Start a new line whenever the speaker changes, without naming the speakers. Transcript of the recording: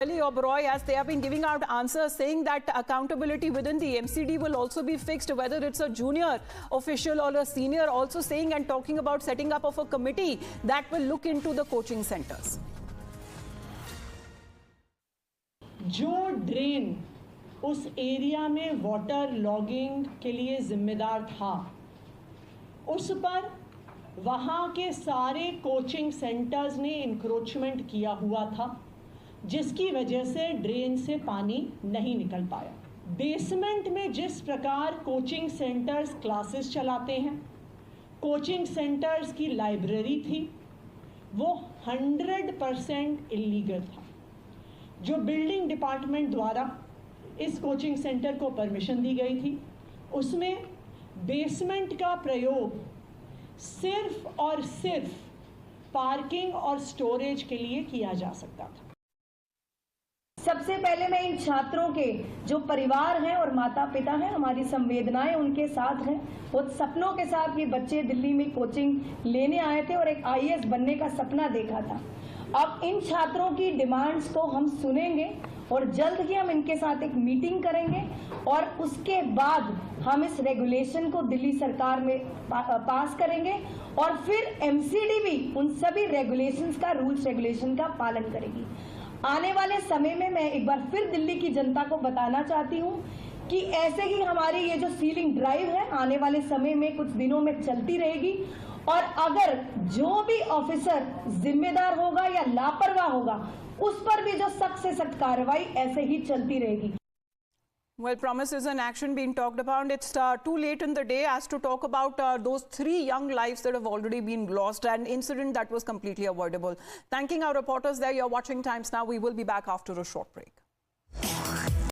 Oberoi, as they have been giving out answers saying that accountability within the MCD will also be fixed, whether it's a junior official or a senior, also saying and talking about setting up of a committee that will look into the coaching centers.
जो drain उस area में water logging के लिए जिम्मेदार था, उस पर वहाँ के सारे कोचिंग सेंटर्स ने इंक्रोचमेंट किया हुआ था, जिसकी वजह से ड्रेन से पानी नहीं निकल पाया। बेसमेंट में जिस प्रकार कोचिंग सेंटर्स क्लासेस चलाते हैं, कोचिंग सेंटर्स की लाइब्रेरी थी, वो 100% इलीगल था। जो बिल्डिंग डिपार्टमेंट द्वारा इस कोचिंग सेंटर को परमिशन दी गई थी, उसमें बेसमेंट का प्रयोग सिर्फ और सिर्फ पार्किंग और स्टोरेज के लिए किया जा सकता था।
सबसे पहले मैं इन छात्रों के जो परिवार हैं और माता पिता हैं, हमारी संवेदनाएं उनके साथ हैं। वो सपनों के साथ ये बच्चे दिल्ली में कोचिंग लेने आए थे और एक आईएएस बनने का सपना देखा था। अब इन छात्रों की डिमांड्स को हम सुनेंगे और जल्द ही हम इनके साथ एक मीटिंग करेंगे और उसके बाद हम इस रेगुलेशन को दिल्ली सरकार में पास करेंगे और फिर एमसीडी भी उन सभी रेगुलेशंस का, रूल्स रेगुलेशन का पालन करेगी। आने वाले समय में मैं एक बार फिर दिल्ली की जनता को बताना चाहती हूँ कि ऐसे ही हमारी ये जो सीलिंग ड्राइव है आने वाले समय में कुछ दिनों में चलती रहेगी और अगर जो भी ऑफिसर जिम्मेदार होगा या लापरवाह होगा, उस पर भी जो सख्त से सख्त कार्रवाई ऐसे ही चलती रहेगी।
Well, promises and action being talked about. It's too late in the day as to talk about those 3 young lives that have already been lost, an incident that was completely avoidable. Thanking our reporters there. You're watching Times Now. We will be back after a short break.